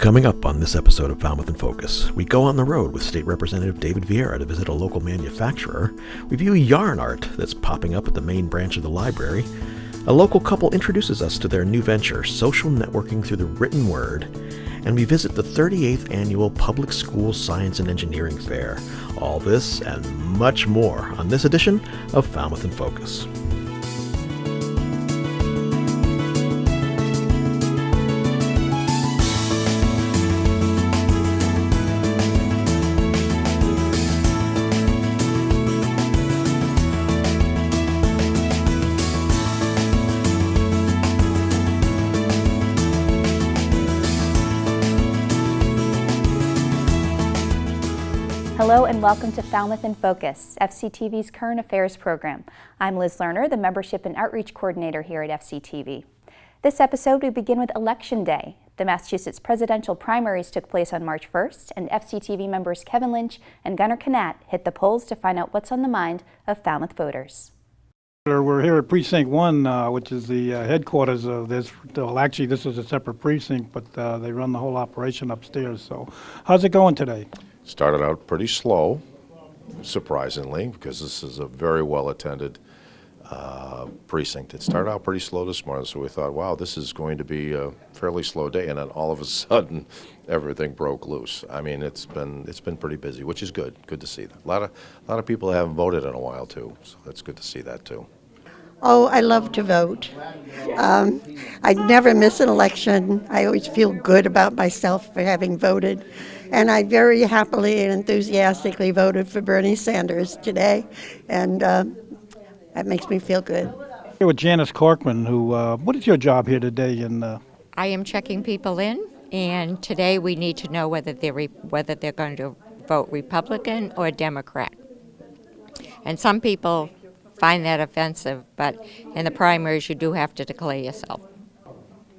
Coming up on this episode of Falmouth in Focus, we go on the road with State Representative David Vieira to visit a local manufacturer. We view yarn art that's popping up at the main branch of the library. A local couple introduces us to their new venture, social networking through the written word. And we visit the 38th Annual Public School Science and Engineering Fair. All this and much more on this edition of Falmouth in Focus. Hello and welcome to Falmouth in Focus, FCTV's current affairs program. I'm Liz Lerner, the Membership and Outreach Coordinator here at FCTV. This episode, we begin with Election Day. The Massachusetts presidential primaries took place on March 1st, and FCTV members Kevin Lynch and Gunnar Knat hit the polls to find out what's on the mind of Falmouth voters. We're here at Precinct 1, which is the headquarters of this. Well, actually, this is a separate precinct, but they run the whole operation upstairs. So how's it going today? Started out pretty slow, surprisingly, because this is a very well-attended precinct. It started out pretty slow this morning, so we thought, wow, this is going to be a fairly slow day, and then all of a sudden, everything broke loose. I mean, it's been pretty busy, which is good. Good to see that. A lot of people haven't voted in a while too, so that's good to see that too. Oh, I love to vote. I never miss an election. I always feel good about myself for having voted. And I very happily and enthusiastically voted for Bernie Sanders today. And that makes me feel good. Here with Janice Corkman, who, what is your job here today? I am checking people in, and today we need to know whether they're going to vote Republican or Democrat. And some people find that offensive, but in the primaries you do have to declare yourself.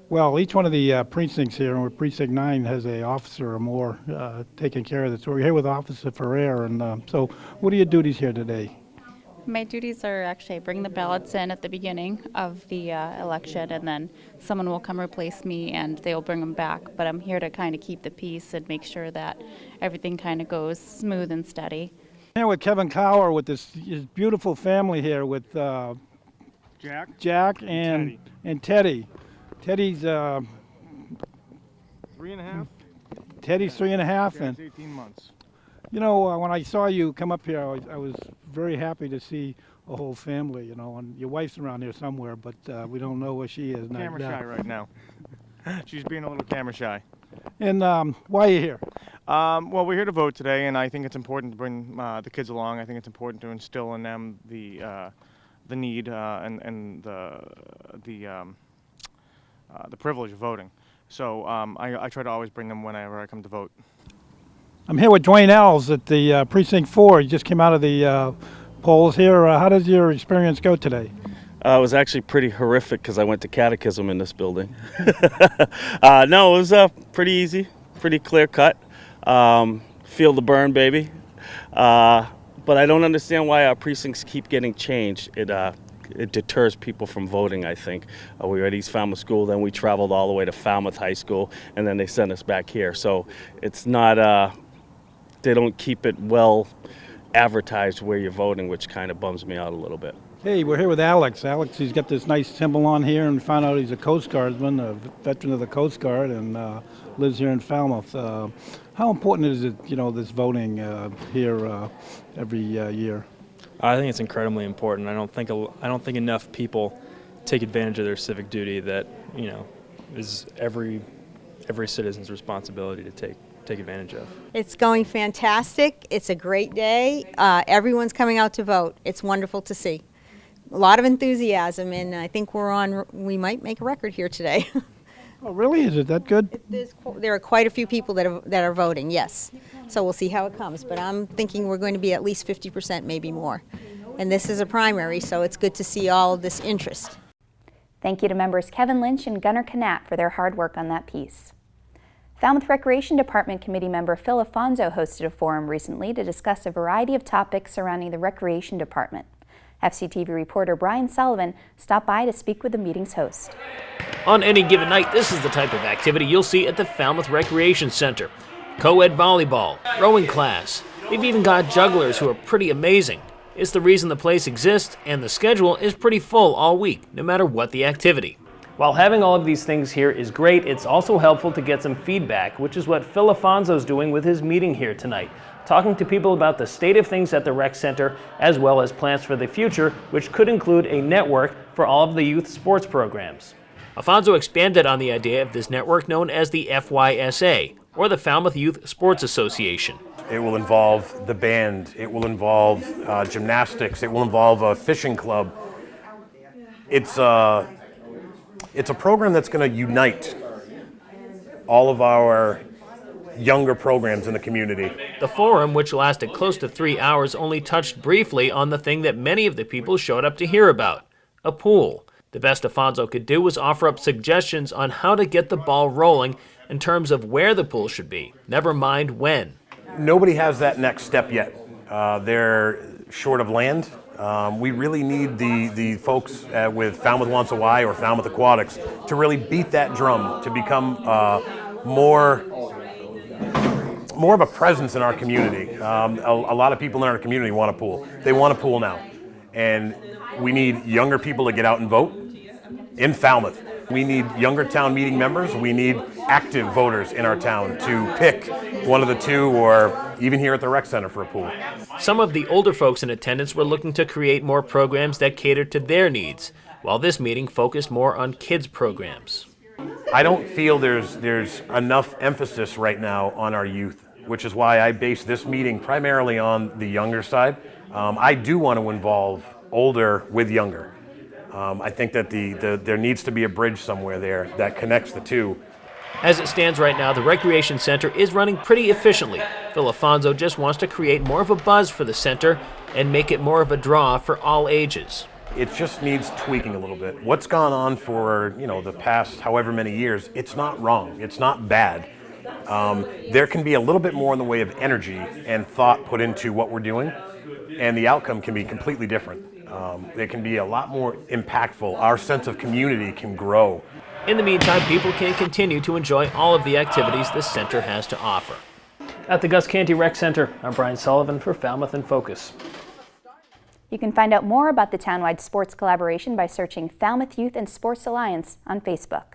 Well, each one of the precincts here, and Precinct 9 has an officer or more taking care of this. So we're here with Officer Ferrer, and so what are your duties here today? My duties are actually bring the ballots in at the beginning of the election, and then someone will come replace me and they'll bring them back. But I'm here to kind of keep the peace and make sure that everything kind of goes smooth and steady. Here with Kevin Cower with his beautiful family here with Jack and Teddy. Teddy's 3.5. Teddy's 3.5, and 18 months. You know, when I saw you come up here, I was very happy to see a whole family. You know, and your wife's around here somewhere, but we don't know where she is. Camera shy right now. She's being a little camera shy. And why are you here? Well, we're here to vote today, and I think it's important to bring the kids along. I think it's important to instill in them the need and the privilege of voting. So I try to always bring them whenever I come to vote. I'm here with Dwayne Ells at the Precinct 4. You just came out of the polls here. How does your experience go today? It was actually pretty horrific because I went to catechism in this building. No, it was pretty easy, pretty clear cut. Feel the burn, baby. But I don't understand why our precincts keep getting changed. It deters people from voting, I think. We were at East Falmouth School, then we traveled all the way to Falmouth High School, and then they sent us back here. So it's not, they don't keep it well advertised where you're voting, which kind of bums me out a little bit. Hey, we're here with Alex. Alex, he's got this nice symbol on here, and found out he's a Coast Guardsman, a veteran of the Coast Guard, and lives here in Falmouth. How important is it, you know, this voting here every year? I think it's incredibly important. I don't think enough people take advantage of their civic duty that, you know, is every citizen's responsibility to take advantage of. It's going fantastic. It's a great day. Everyone's coming out to vote. It's wonderful to see. A lot of enthusiasm, and I think we might make a record here today. Oh, really? Is it that good? There are quite a few people that are voting, yes. So we'll see how it comes, but I'm thinking we're going to be at least 50%, maybe more. And this is a primary, so it's good to see all of this interest. Thank you to members Kevin Lynch and Gunnar Knat for their hard work on that piece. Falmouth Recreation Department Committee member Phil Afonso hosted a forum recently to discuss a variety of topics surrounding the Recreation Department. FCTV reporter Brian Sullivan stopped by to speak with the meeting's host. On any given night, this is the type of activity you'll see at the Falmouth Recreation Center. Co-ed volleyball, rowing class. They've even got jugglers who are pretty amazing. It's the reason the place exists, and the schedule is pretty full all week, no matter what the activity. While having all of these things here is great, it's also helpful to get some feedback, which is what Phil Afonso's doing with his meeting here tonight, talking to people about the state of things at the rec center, as well as plans for the future, which could include a network for all of the youth sports programs. Afonso expanded on the idea of this network known as the FYSA, or the Falmouth Youth Sports Association. It will involve the band, it will involve gymnastics, it will involve a fishing club. It's a program that's going to unite all of our younger programs in the community. The forum, which lasted close to 3 hours, only touched briefly on the thing that many of the people showed up to hear about, a pool. The best Afonso could do was offer up suggestions on how to get the ball rolling in terms of where the pool should be, never mind when. Nobody has that next step yet. They're short of land. We really need the folks with Falmouth Wants a Y or Falmouth Aquatics to really beat that drum, to become more of a presence in our community. A lot of people in our community want a pool. They want a pool now. And we need younger people to get out and vote in Falmouth. We need younger town meeting members. We need active voters in our town to pick one of the two, or even here at the rec center, for a pool. Some of the older folks in attendance were looking to create more programs that cater to their needs, while this meeting focused more on kids' programs. I don't feel there's enough emphasis right now on our youth, which is why I base this meeting primarily on the younger side. I do want to involve older with younger. I think that there needs to be a bridge somewhere there that connects the two. As it stands right now, the Recreation Center is running pretty efficiently. Phil Afonso just wants to create more of a buzz for the center and make it more of a draw for all ages. It just needs tweaking a little bit. What's gone on for the past however many years, it's not wrong, it's not bad. There can be a little bit more in the way of energy and thought put into what we're doing, and the outcome can be completely different. It can be a lot more impactful. Our sense of community can grow. In the meantime, people can continue to enjoy all of the activities the center has to offer. At the Gus Canty Rec Center, I'm Brian Sullivan for Falmouth in Focus. You can find out more about the townwide sports collaboration by searching Falmouth Youth and Sports Alliance on Facebook.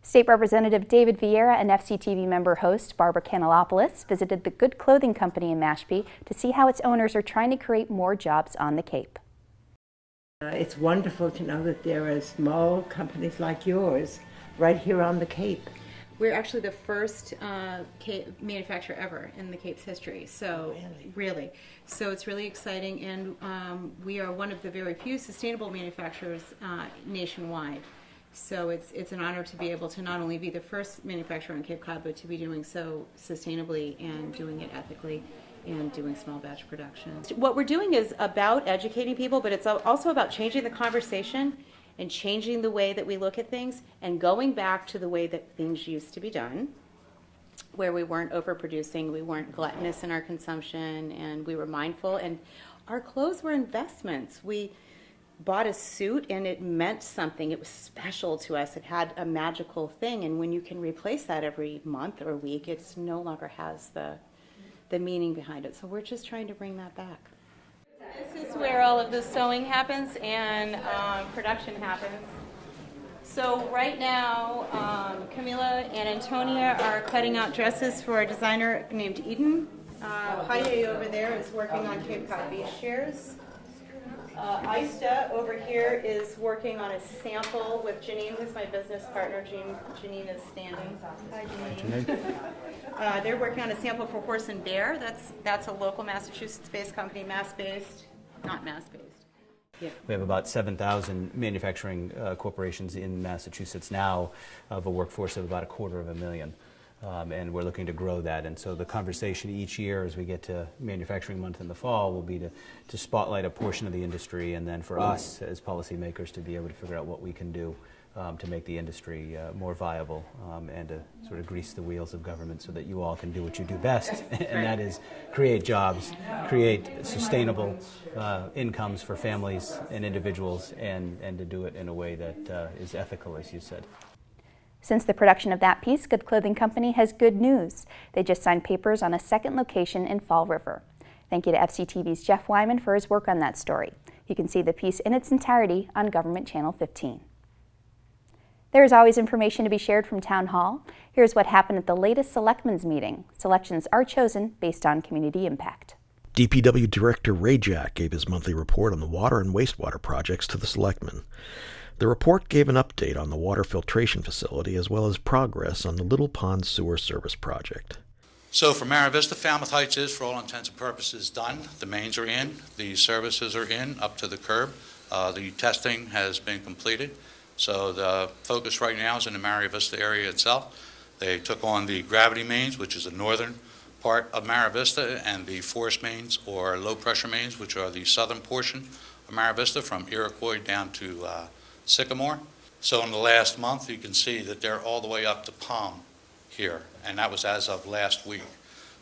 State Representative David Vieira and FCTV member host Barbara Kanelopoulos visited the Good Clothing Company in Mashpee to see how its owners are trying to create more jobs on the Cape. It's wonderful to know that there are small companies like yours right here on the Cape. We're actually the first manufacturer ever in the Cape's history, so really. So it's really exciting, and we are one of the very few sustainable manufacturers nationwide. So it's an honor to be able to not only be the first manufacturer on Cape Cod, but to be doing so sustainably and doing it ethically and doing small batch production. What we're doing is about educating people, but it's also about changing the conversation and changing the way that we look at things and going back to the way that things used to be done, where we weren't overproducing, we weren't gluttonous in our consumption, and we were mindful, and our clothes were investments. We bought a suit and it meant something. It was special to us. It had a magical thing, and when you can replace that every month or week, it's no longer has the meaning behind it. So we're just trying to bring that back. This is where all of the sewing happens and production happens. So right now, Camila and Antonia are cutting out dresses for a designer named Eden. Heidi over there is working on Cape Cod beach chairs. Ista over here is working on a sample with Janine, who's my business partner. Janine is standing. Hi, Janine. They're working on a sample for Horse and Bear. That's a local Massachusetts-based company, Mass-based, not Mass-based. Yeah. We have about 7,000 manufacturing corporations in Massachusetts now, of a workforce of about 250,000. and we're looking to grow that. And so the conversation each year as we get to Manufacturing Month in the fall will be to spotlight a portion of the industry, and then for us as policymakers to be able to figure out what we can do to make the industry more viable and to sort of grease the wheels of government so that you all can do what you do best, and that is create jobs, create sustainable incomes for families and individuals, and to do it in a way that is ethical, as you said. Since the production of that piece, Good Clothing Company has good news. They just signed papers on a second location in Fall River. Thank you to FCTV's Jeff Wyman for his work on that story. You can see the piece in its entirety on Government Channel 15. There is always information to be shared from Town Hall. Here's what happened at the latest Selectmen's meeting. Selections are chosen based on community impact. DPW Director Ray Jack gave his monthly report on the water and wastewater projects to the Selectmen. The report gave an update on the water filtration facility as well as progress on the Little Pond Sewer Service project. So for Mara Vista, Falmouth Heights is, for all intents and purposes, done. The mains are in, the services are in, up to the curb. The testing has been completed. So the focus right now is in the Mara Vista area itself. They took on the gravity mains, which is the northern part of Mara Vista, and the force mains or low pressure mains, which are the southern portion of Mara Vista from Iroquois down to Sycamore. So in the last month, you can see that they're all the way up to Palm here, and that was as of last week.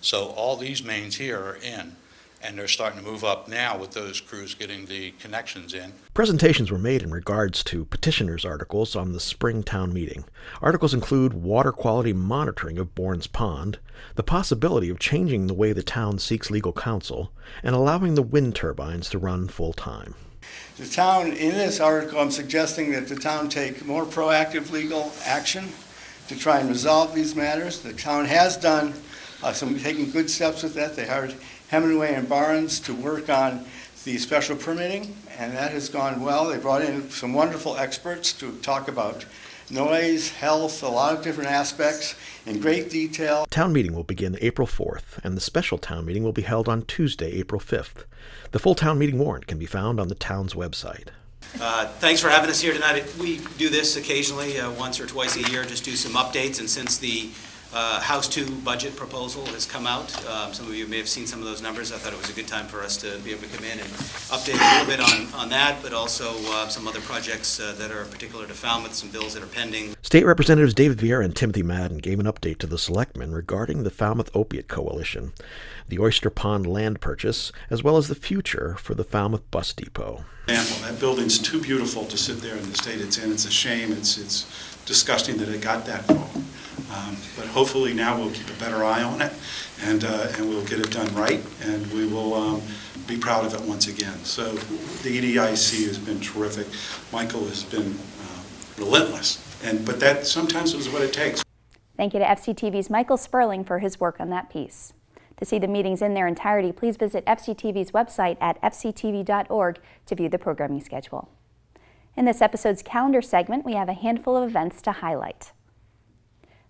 So all these mains here are in, and they're starting to move up now with those crews getting the connections in. Presentations were made in regards to petitioners' articles on the spring town meeting. Articles include water quality monitoring of Bourne's Pond, the possibility of changing the way the town seeks legal counsel, and allowing the wind turbines to run full-time. The town, in this article, I'm suggesting that the town take more proactive legal action to try and resolve these matters. The town has done taking good steps with that. They hired Hemingway and Barnes to work on the special permitting, and that has gone well. They brought in some wonderful experts to talk about noise, health, a lot of different aspects in great detail. Town meeting will begin April 4th, and the special town meeting will be held on Tuesday, April 5th. The full town meeting warrant can be found on the town's website. Thanks for having us here tonight. We do this occasionally, once or twice a year, just do some updates, and since the House 2 budget proposal has come out, some of you may have seen some of those numbers. I thought it was a good time for us to be able to come in and update a little bit on that, but also some other projects that are particular to Falmouth, some bills that are pending. State Representatives David Vieira and Timothy Madden gave an update to the Selectmen regarding the Falmouth Opiate Coalition, the Oyster Pond land purchase, as well as the future for the Falmouth Bus Depot. That building's too beautiful to sit there in the state it's in. It's a shame. It's disgusting that it got that far. But hopefully now we'll keep a better eye on it, and we'll get it done right, and we will be proud of it once again. So the EDIC has been terrific. Michael has been relentless, but that sometimes is what it takes. Thank you to FCTV's Michael Sperling for his work on that piece. To see the meetings in their entirety, please visit FCTV's website at fctv.org to view the programming schedule. In this episode's calendar segment, we have a handful of events to highlight.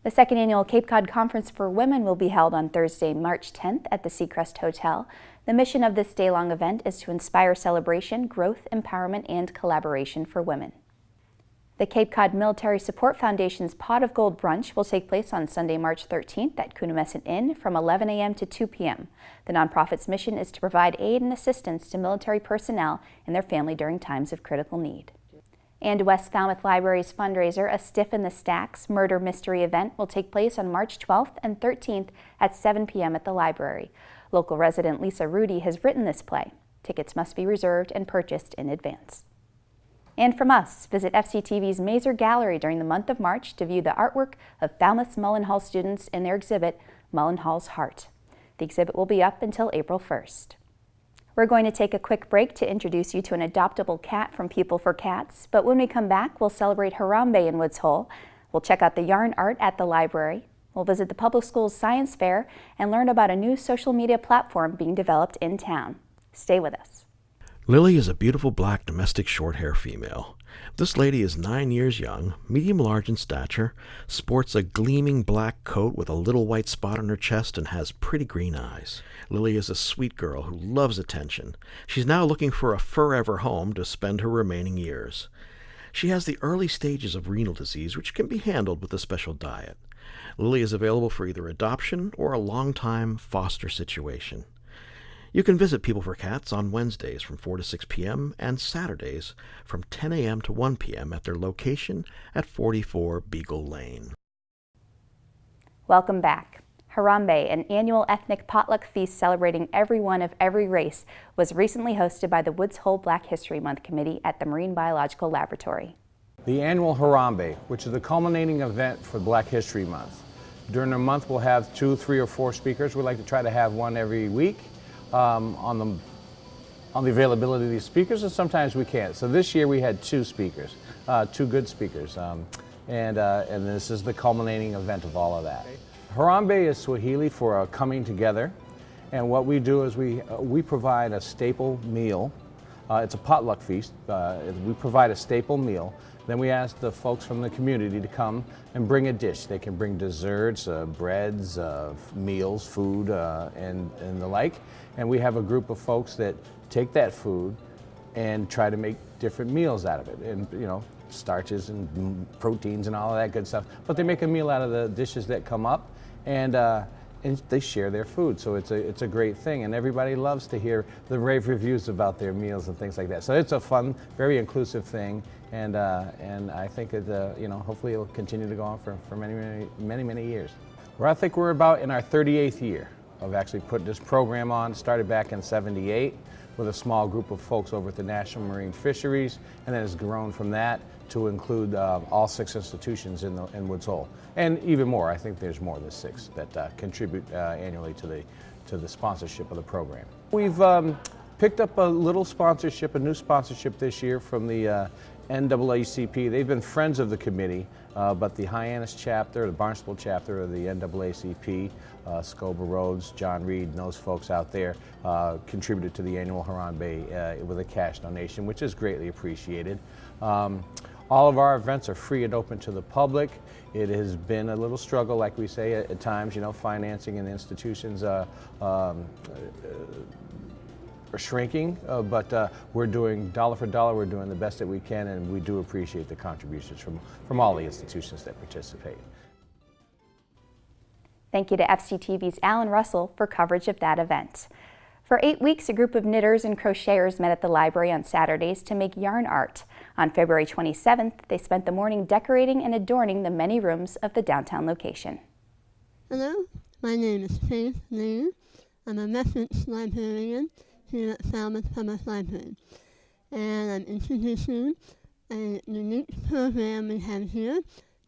The second annual Cape Cod Conference for Women will be held on Thursday, March 10th at the Seacrest Hotel. The mission of this day-long event is to inspire celebration, growth, empowerment, and collaboration for women. The Cape Cod Military Support Foundation's Pot of Gold Brunch will take place on Sunday, March 13th at Coonamessett Inn from 11 a.m. to 2 p.m. The nonprofit's mission is to provide aid and assistance to military personnel and their family during times of critical need. And West Falmouth Library's fundraiser, A Stiff in the Stacks Murder Mystery event, will take place on March 12th and 13th at 7 p.m. at the library. Local resident Lisa Rudy has written this play. Tickets must be reserved and purchased in advance. And from us, visit FCTV's Mazer Gallery during the month of March to view the artwork of Falmouth's Mullenhall students in their exhibit, Mullenhall's Heart. The exhibit will be up until April 1st. We're going to take a quick break to introduce you to an adoptable cat from People for Cats, but when we come back, we'll celebrate Harambe in Woods Hole. We'll check out the yarn art at the library. We'll visit the public schools science fair and learn about a new social media platform being developed in town. Stay with us. Lily is a beautiful black domestic short-hair female. This lady is 9 years young, medium-large in stature, sports a gleaming black coat with a little white spot on her chest, and has pretty green eyes. Lily is a sweet girl who loves attention. She's now looking for a forever home to spend her remaining years. She has the early stages of renal disease, which can be handled with a special diet. Lily is available for either adoption or a long-time foster situation. You can visit People for Cats on Wednesdays from 4 to 6 p.m. and Saturdays from 10 a.m. to 1 p.m. at their location at 44 Beagle Lane. Welcome back. Harambe, an annual ethnic potluck feast celebrating everyone of every race, was recently hosted by the Woods Hole Black History Month Committee at the Marine Biological Laboratory. The annual Harambe, which is the culminating event for Black History Month. During the month we'll have 2, 3, or 4 speakers. We like to try to have one every week on the availability of these speakers, and sometimes we can't. So this year we had 2 speakers, 2 good speakers, and this is the culminating event of all of that. Harambe is Swahili for coming together, and what we do is we provide a staple meal. It's a potluck feast. We provide a staple meal. Then we ask the folks from the community to come and bring a dish. They can bring desserts, breads, meals, food, and the like. And we have a group of folks that take that food and try to make different meals out of it. And, you know, starches and proteins and all of that good stuff. But they make a meal out of the dishes that come up, and they share their food. So it's a great thing, and everybody loves to hear the rave reviews about their meals and things like that. So it's a fun, very inclusive thing, and I think it, hopefully it'll continue to go on for many years. I think we're about in our 38th year of actually putting this program on. Started back in '78 with a small group of folks over at the National Marine Fisheries, and then has grown from that to include all 6 institutions in Woods Hole, and even more. I think there's more than 6 that contribute annually to the sponsorship of the program. We've picked up a little sponsorship, a new sponsorship this year from the NAACP. They've been friends of the committee, but the Hyannis chapter, the Barnstable chapter of the NAACP, Scoba Rhodes, John Reed, and those folks out there contributed to the annual Harambe with a cash donation, which is greatly appreciated. All of our events are free and open to the public. It has been a little struggle, like we say, at times, financing in institutions are shrinking, but we're doing dollar for dollar, we're doing the best that we can, and we do appreciate the contributions from all the institutions that participate. Thank you to FCTV's Alan Russell for coverage of that event. For 8 weeks, a group of knitters and crocheters met at the library on Saturdays to make yarn art. On February 27th, they spent the morning decorating and adorning the many rooms of the downtown location. Hello, my name is Faith Liu. I'm a reference librarian here at Falmouth Public Library, and I'm introducing a unique program we have here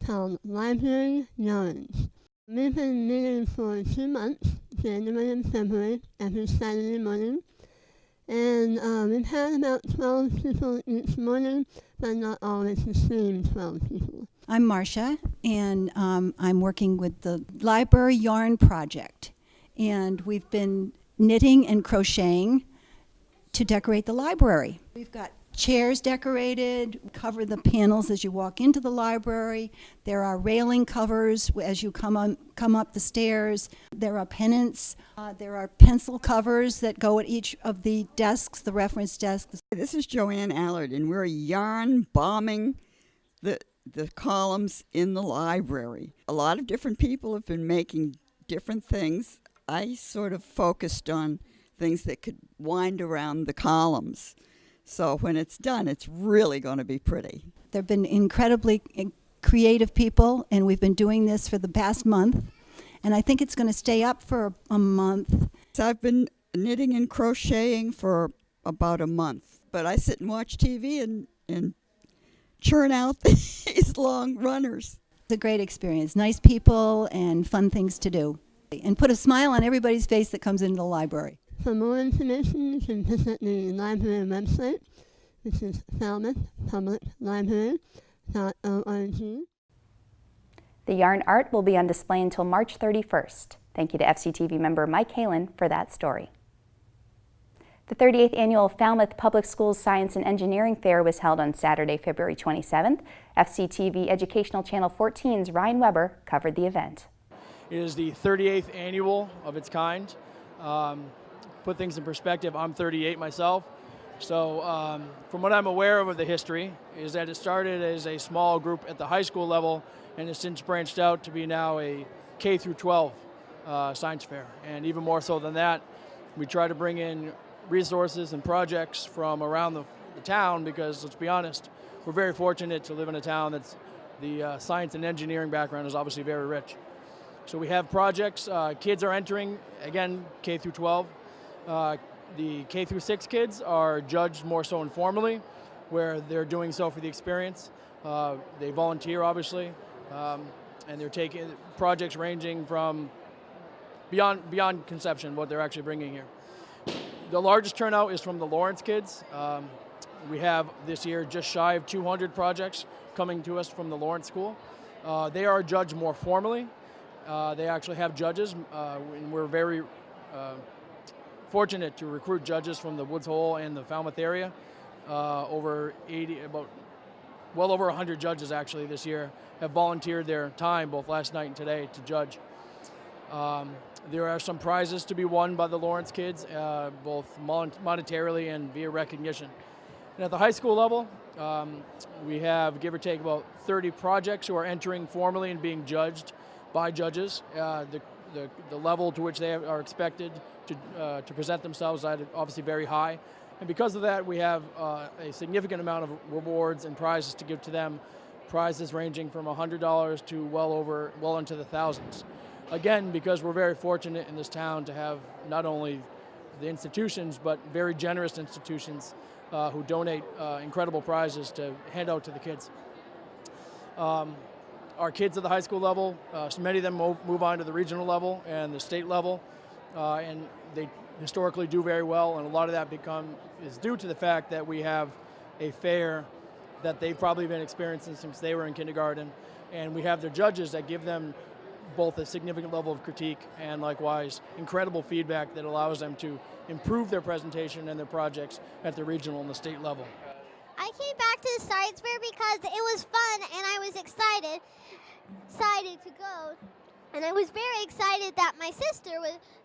called Library Yarns. We've been meeting for 2 months, January and February, every Saturday morning, and we've had about 12 people each morning, but not always the same 12 people. I'm Marcia, and I'm working with the Library Yarn Project, and we've been knitting and crocheting to decorate the library. We've got chairs decorated, cover the panels as you walk into the library. There are railing covers as you come up the stairs. There are pennants. There are pencil covers that go at each of the desks, the reference desks. This is Joanne Allard, and we're yarn bombing the columns in the library. A lot of different people have been making different things. I sort of focused on things that could wind around the columns. So when it's done, it's really going to be pretty. There have been incredibly creative people, and we've been doing this for the past month, and I think it's going to stay up for a month. So I've been knitting and crocheting for about a month, but I sit and watch TV and churn out these long runners. It's a great experience. Nice people and fun things to do, and put a smile on everybody's face that comes into the library. For more information, you can visit the library website, which is falmouthpubliclibrary.org. The yarn art will be on display until March 31st. Thank you to FCTV member Mike Halen for that story. The 38th Annual Falmouth Public Schools Science and Engineering Fair was held on Saturday, February 27th. FCTV Educational Channel 14's Ryan Weber covered the event. It is the 38th annual of its kind. Put things in perspective, I'm 38 myself. So from what I'm aware of the history is that it started as a small group at the high school level and has since branched out to be now a K through 12 science fair. And even more so than that, we try to bring in resources and projects from around the town because, let's be honest, we're very fortunate to live in a town that's the science and engineering background is obviously very rich. So we have projects, kids are entering, again, K through 12. The K through 6 kids are judged more so informally, where they're doing so for the experience. They volunteer, obviously, and they're taking projects ranging from beyond conception, what they're actually bringing here. The largest turnout is from the Lawrence kids. We have this year just shy of 200 projects coming to us from the Lawrence School. They are judged more formally. They actually have judges, and we're very fortunate to recruit judges from the Woods Hole and the Falmouth area. Well over 100 judges actually this year have volunteered their time both last night and today to judge. There are some prizes to be won by the Lawrence kids, both monetarily and via recognition. And at the high school level, we have, give or take, about 30 projects who are entering formally and being judged by judges. The level to which they are expected to present themselves is obviously very high. And because of that, we have a significant amount of rewards and prizes to give to them, prizes ranging from $100 to well into the thousands. Again, because we're very fortunate in this town to have not only the institutions, but very generous institutions who donate incredible prizes to hand out to the kids. Our kids at the high school level, so many of them move on to the regional level and the state level, and they historically do very well, and a lot of that is due to the fact that we have a fair that they've probably been experiencing since they were in kindergarten, and we have their judges that give them both a significant level of critique and likewise incredible feedback that allows them to improve their presentation and their projects at the regional and the state level. I came back to the science fair because it was fun and I was excited to go. And I was very excited that my sister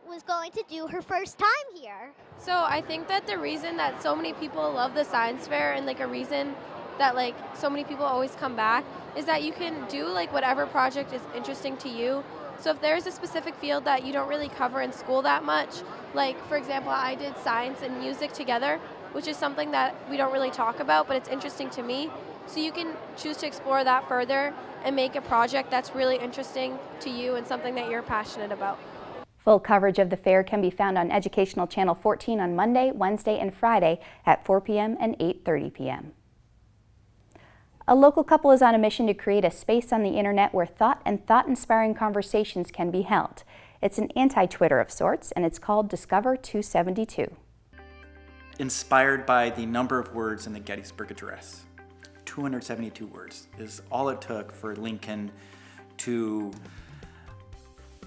was going to do her first time here. So I think that the reason that so many people love the science fair and a reason that so many people always come back is that you can do whatever project is interesting to you. So if there's a specific field that you don't really cover in school that much, for example, I did science and music together, which is something that we don't really talk about, but it's interesting to me. So you can choose to explore that further and make a project that's really interesting to you and something that you're passionate about. Full coverage of the fair can be found on Educational Channel 14 on Monday, Wednesday, and Friday at 4 p.m. and 8:30 p.m. A local couple is on a mission to create a space on the internet where thought and thought-inspiring conversations can be held. It's an anti-Twitter of sorts, and it's called Discover 272. Inspired by the number of words in the Gettysburg Address. 272 words is all it took for Lincoln to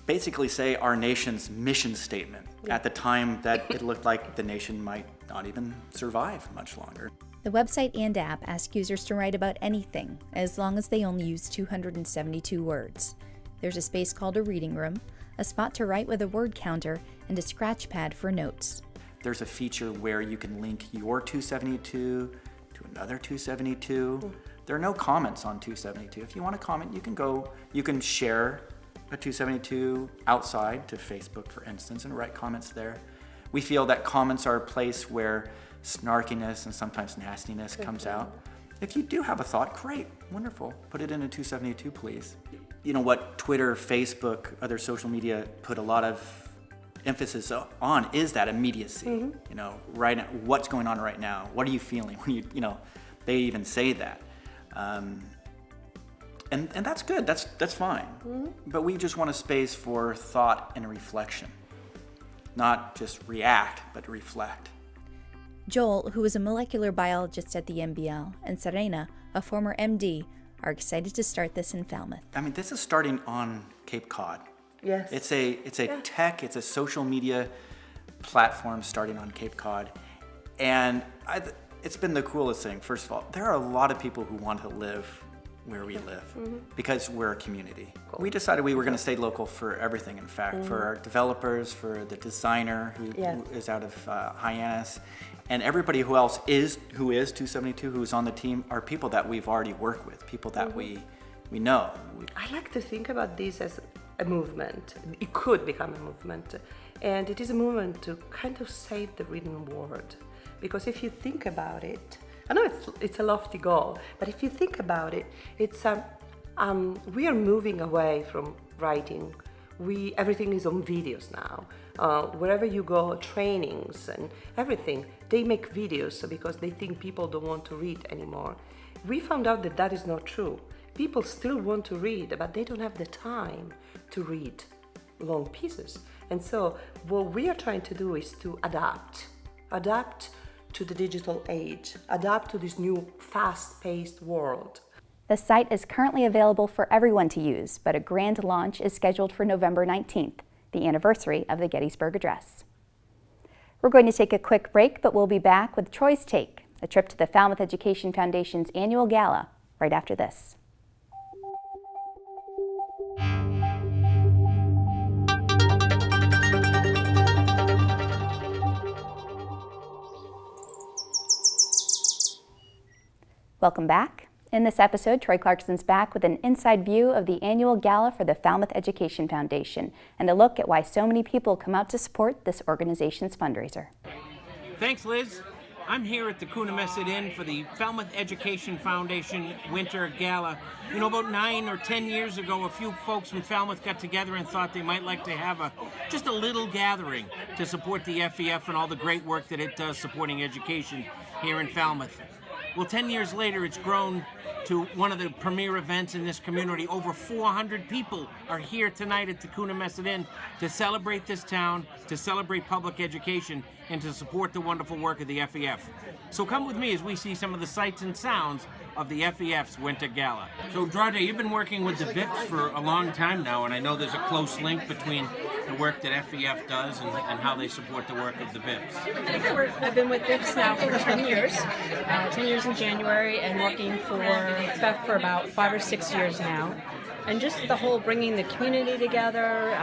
basically say our nation's mission statement at the time that it looked like the nation might not even survive much longer. The website and app ask users to write about anything, as long as they only use 272 words. There's a space called a reading room, a spot to write with a word counter, and a scratch pad for notes. There's a feature where you can link your 272 to another 272. There are no comments on 272. If you want to comment, you can share a 272 outside to Facebook, for instance, and write comments there. We feel that comments are a place where snarkiness and sometimes nastiness comes out. If you do have a thought, great, wonderful. Put it in a 272, please. You know what Twitter, Facebook, other social media put a lot of emphasis on is that immediacy. You know, right now, what's going on right now? What are you feeling? When they even say that. And that's good, that's fine. But we just want a space for thought and reflection. Not just react, but reflect. Joel, who is a molecular biologist at the MBL, and Serena, a former MD, are excited to start this in Falmouth. I mean, this is starting on Cape Cod. Yes. It's a social media platform starting on Cape Cod. And it's been the coolest thing. First of all, there are a lot of people who want to live where we live because we're a community. We decided we were going to stay local for everything, in fact, for our developers, for the designer who is out of Hyannis, And everybody who is 272, who's on the team, are people that we've already worked with, people that we know. I like to think about this as a movement. It could become a movement. And it is a movement to kind of save the written word. Because if you think about it, I know it's a lofty goal, but if you think about it, it's we are moving away from writing. Everything is on videos now. Wherever you go, trainings and everything, they make videos because they think people don't want to read anymore. We found out that that is not true. People still want to read, but they don't have the time to read long pieces. And so what we are trying to do is to adapt to the digital age, adapt to this new fast-paced world. The site is currently available for everyone to use, but a grand launch is scheduled for November 19th, the anniversary of the Gettysburg Address. We're going to take a quick break, but we'll be back with Troy's Take, a trip to the Falmouth Education Foundation's annual gala, right after this. Welcome back. In this episode, Troy Clarkson's back with an inside view of the annual gala for the Falmouth Education Foundation and a look at why so many people come out to support this organization's fundraiser. Thanks, Liz. I'm here at the Coonamessett Inn for the Falmouth Education Foundation Winter Gala. You know, about 9 or 10 years ago, a few folks from Falmouth got together and thought they might like to have just a little gathering to support the FEF and all the great work that it does supporting education here in Falmouth. Well, 10 years later, it's grown to one of the premier events in this community. Over 400 people are here tonight at the Coonamessett Inn to celebrate this town, to celebrate public education, and to support the wonderful work of the FEF. So come with me as we see some of the sights and sounds of the FEF's Winter Gala. So, Draja, you've been working with the VIPs for a long time now, and I know there's a close link between the work that FEF does and how they support the work of the VIPs. I've been with VIPs now for 10 years, 10 years in January, and working for VIPs for about 5 or 6 years now. And just the whole bringing the community together,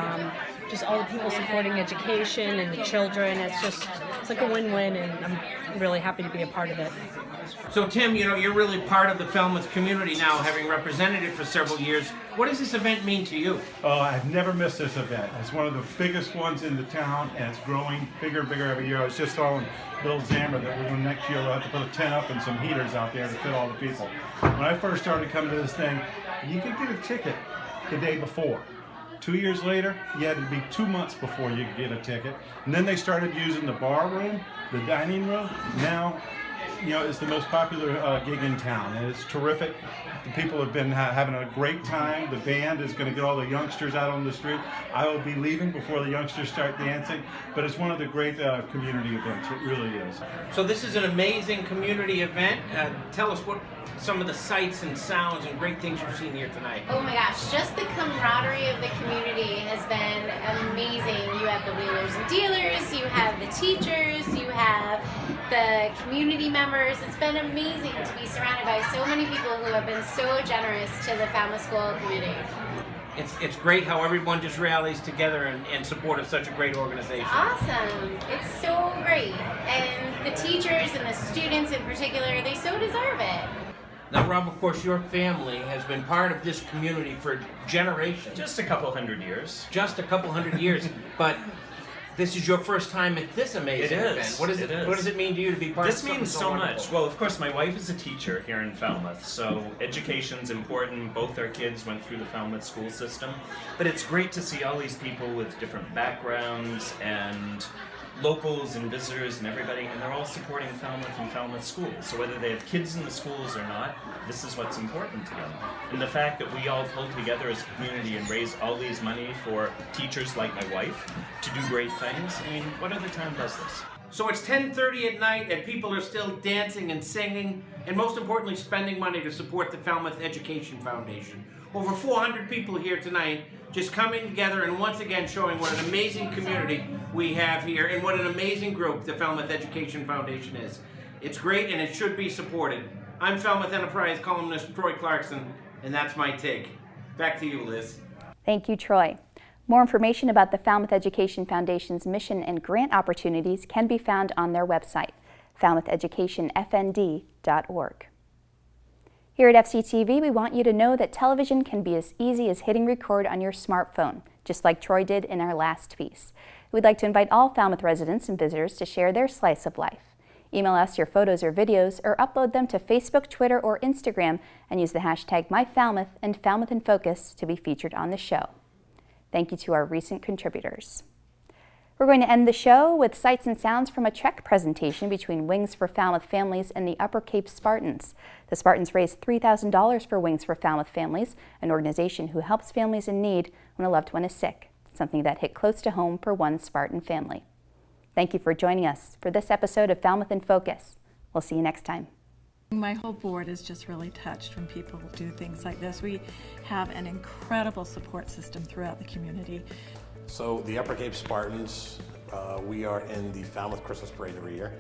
just all the people supporting education and the children, it's like a win-win, and I'm really happy to be a part of it. So Tim, you know, you're really part of the Falmouth community now, having represented it for several years. What does this event mean to you? Oh, I've never missed this event. It's one of the biggest ones in the town, and it's growing bigger and bigger every year. I was just telling Bill Zammer that next year we'll have to put a tent up and some heaters out there to fit all the people. When I first started coming to this thing, you could get a ticket the day before. 2 years later, you had to be 2 months before you could get a ticket. And then they started using the bar room, the dining room. Now, you know, it's the most popular gig in town, and it's terrific. The people have been having a great time. The band is going to get all the youngsters out on the street. I will be leaving before the youngsters start dancing, but it's one of the great community events. It really is. So this is an amazing community event. Tell us what some of the sights and sounds and great things you've seen here tonight. Oh my gosh, just the camaraderie of the community has been amazing. You have the wheelers and dealers, you have the teachers, you have the community members. It's been amazing to be surrounded by so many people who have been so generous to the Falmouth School community. It's great how everyone just rallies together in support of such a great organization. Awesome. It's so great. And the teachers and the students in particular, they so deserve it. Now, Rob, of course, your family has been part of this community for generations. Just a couple hundred years. Just a couple hundred years. But this is your first time at this amazing event. What does it mean to you to be part of something so This means so wonderful? much. Well, of course, my wife is a teacher here in Falmouth, so education's important. Both our kids went through the Falmouth school system. But it's great to see all these people with different backgrounds and locals and visitors and everybody, and they're all supporting Falmouth and Falmouth schools. So whether they have kids in the schools or not, this is what's important to them. And the fact that we all pull together as a community and raise all these money for teachers like my wife to do great things, I mean, what other town does this? So it's 10:30 at night and people are still dancing and singing and most importantly spending money to support the Falmouth Education Foundation. Over 400 people here tonight just coming together and once again showing what an amazing community we have here and what an amazing group the Falmouth Education Foundation is. It's great and it should be supported. I'm Falmouth Enterprise columnist Troy Clarkson, and that's my take. Back to you, Liz. Thank you, Troy. More information about the Falmouth Education Foundation's mission and grant opportunities can be found on their website, falmoutheducationfnd.org. Here at FCTV, we want you to know that television can be as easy as hitting record on your smartphone, just like Troy did in our last piece. We'd like to invite all Falmouth residents and visitors to share their slice of life. Email us your photos or videos, or upload them to Facebook, Twitter, or Instagram, and use the hashtag MyFalmouth and Falmouth in Focus to be featured on the show. Thank you to our recent contributors. We're going to end the show with sights and sounds from a Trek presentation between Wings for Falmouth families and the Upper Cape Spartans. The Spartans raised $3,000 for Wings for Falmouth families, an organization who helps families in need when a loved one is sick, something that hit close to home for one Spartan family. Thank you for joining us for this episode of Falmouth in Focus. We'll see you next time. My whole board is just really touched when people do things like this. We have an incredible support system throughout the community. So the Upper Cape Spartans, we are in the Falmouth Christmas Parade every year.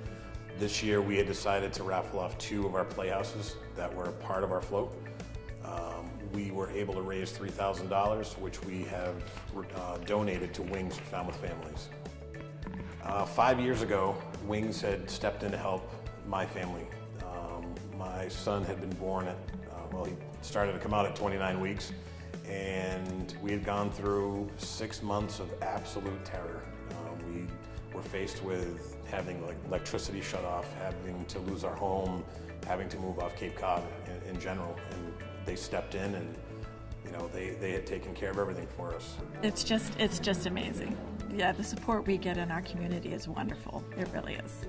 This year we had decided to raffle off 2 of our playhouses that were part of our float. We were able to raise $3,000, which we have donated to Wings for Falmouth families. 5 years ago, Wings had stepped in to help my family. My son had been born at, he started to come out at 29 weeks. And we had gone through 6 months of absolute terror. We were faced with having electricity shut off, having to lose our home, having to move off Cape Cod in general. And they stepped in, and they had taken care of everything for us. It's just amazing. Yeah, the support we get in our community is wonderful. It really is.